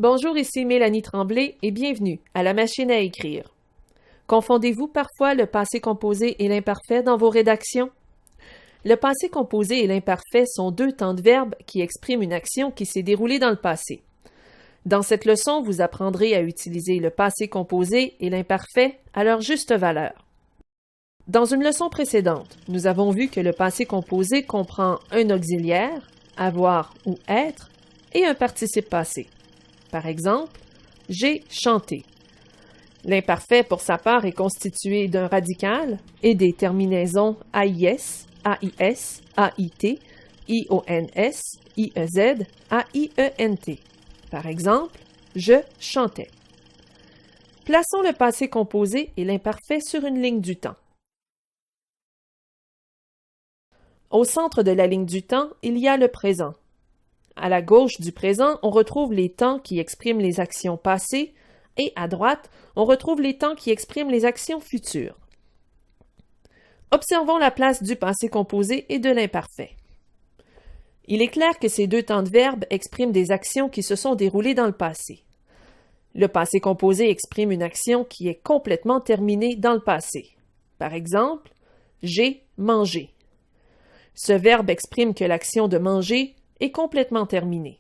Bonjour, ici Mélanie Tremblay et bienvenue à la machine à écrire. Confondez-vous parfois le passé composé et l'imparfait dans vos rédactions? Le passé composé et l'imparfait sont deux temps de verbe qui expriment une action qui s'est déroulée dans le passé. Dans cette leçon, vous apprendrez à utiliser le passé composé et l'imparfait à leur juste valeur. Dans une leçon précédente, nous avons vu que le passé composé comprend un auxiliaire, avoir ou être, et un participe passé. Par exemple, j'ai chanté. L'imparfait, pour sa part, est constitué d'un radical et des terminaisons AIS, AIS, AIT, IONS, IEZ, AIENT. Par exemple, je chantais. Plaçons le passé composé et l'imparfait sur une ligne du temps. Au centre de la ligne du temps, il y a le présent. À la gauche du présent, on retrouve les temps qui expriment les actions passées et à droite, on retrouve les temps qui expriment les actions futures. Observons la place du passé composé et de l'imparfait. Il est clair que ces deux temps de verbe expriment des actions qui se sont déroulées dans le passé. Le passé composé exprime une action qui est complètement terminée dans le passé. Par exemple, j'ai mangé. Ce verbe exprime que l'action de manger est complètement terminée.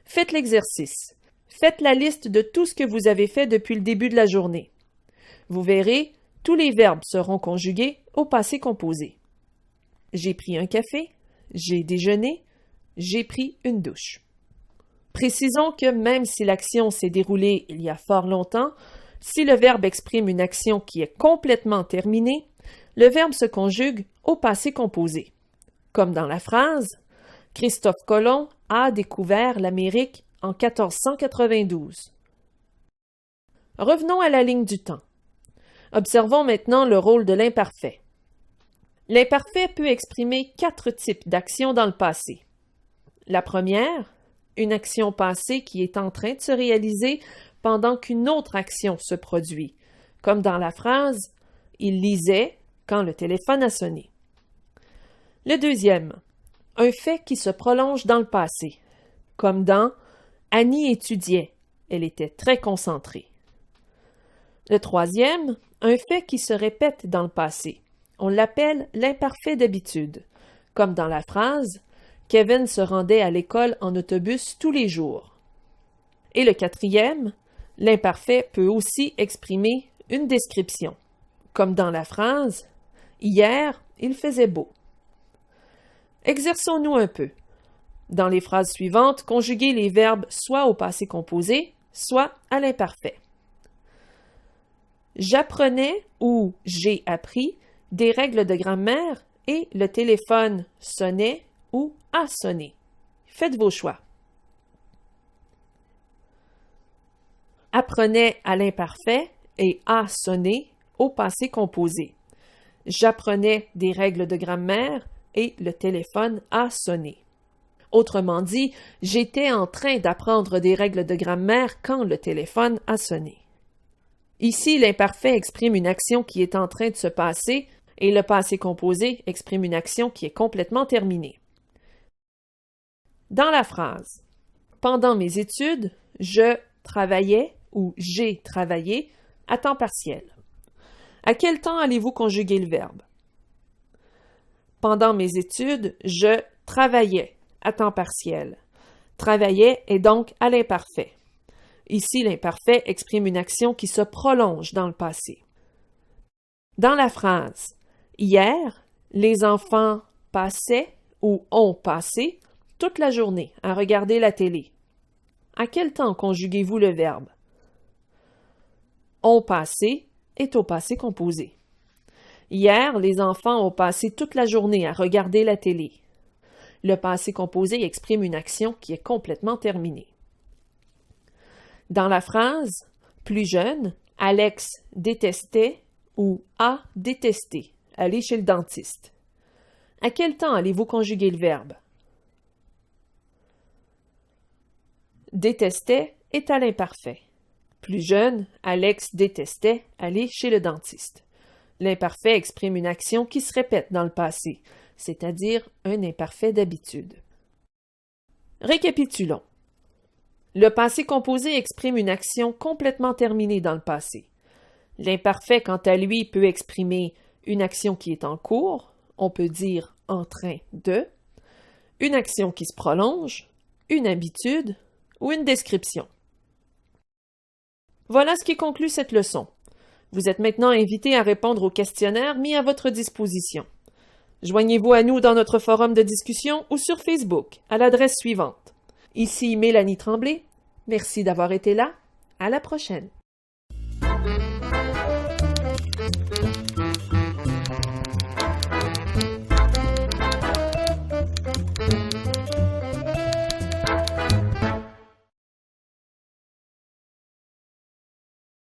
Faites l'exercice. Faites la liste de tout ce que vous avez fait depuis le début de la journée. Vous verrez, tous les verbes seront conjugués au passé composé. J'ai pris un café, j'ai déjeuné, j'ai pris une douche. Précisons que même si l'action s'est déroulée il y a fort longtemps, si le verbe exprime une action qui est complètement terminée, le verbe se conjugue au passé composé. Comme dans la phrase « Christophe Colomb a découvert l'Amérique en 1492. » Revenons à la ligne du temps. Observons maintenant le rôle de l'imparfait. L'imparfait peut exprimer 4 types d'actions dans le passé. La première, une action passée qui est en train de se réaliser pendant qu'une autre action se produit, comme dans la phrase « Il lisait quand le téléphone a sonné ». Le deuxième, un fait qui se prolonge dans le passé, comme dans « Annie étudiait, elle était très concentrée ». Le troisième, un fait qui se répète dans le passé. On l'appelle l'imparfait d'habitude, comme dans la phrase « Kevin se rendait à l'école en autobus tous les jours ». Et le quatrième, l'imparfait peut aussi exprimer une description, comme dans la phrase « Hier, il faisait beau ». Exerçons-nous un peu. Dans les phrases suivantes, conjuguez les verbes soit au passé composé, soit à l'imparfait. J'apprenais ou j'ai appris des règles de grammaire et le téléphone sonnait ou a sonné. Faites vos choix. Apprenais à l'imparfait et a sonné au passé composé. J'apprenais des règles de grammaire et le téléphone a sonné. Autrement dit, j'étais en train d'apprendre des règles de grammaire quand le téléphone a sonné. Ici, l'imparfait exprime une action qui est en train de se passer et le passé composé exprime une action qui est complètement terminée. Dans la phrase « Pendant mes études, je travaillais ou j'ai travaillé à temps partiel ». À quel temps allez-vous conjuguer le verbe? Pendant mes études, je travaillais à temps partiel. Travaillait est donc à l'imparfait. Ici, l'imparfait exprime une action qui se prolonge dans le passé. Dans la phrase « Hier, les enfants passaient ou ont passé toute la journée à regarder la télé ». À quel temps conjuguez-vous le verbe? Ont passé est au passé composé. Hier, les enfants ont passé toute la journée à regarder la télé. Le passé composé exprime une action qui est complètement terminée. Dans la phrase « Plus jeune, Alex détestait ou a détesté aller chez le dentiste ». À quel temps allez-vous conjuguer le verbe? Détestait est à l'imparfait. Plus jeune, Alex détestait aller chez le dentiste. L'imparfait exprime une action qui se répète dans le passé, c'est-à-dire un imparfait d'habitude. Récapitulons. Le passé composé exprime une action complètement terminée dans le passé. L'imparfait, quant à lui, peut exprimer une action qui est en cours, on peut dire « en train de », une action qui se prolonge, une habitude ou une description. Voilà ce qui conclut cette leçon. Vous êtes maintenant invité à répondre au questionnaire mis à votre disposition. Joignez-vous à nous dans notre forum de discussion ou sur Facebook à l'adresse suivante. Ici Mélanie Tremblay. Merci d'avoir été là. À la prochaine.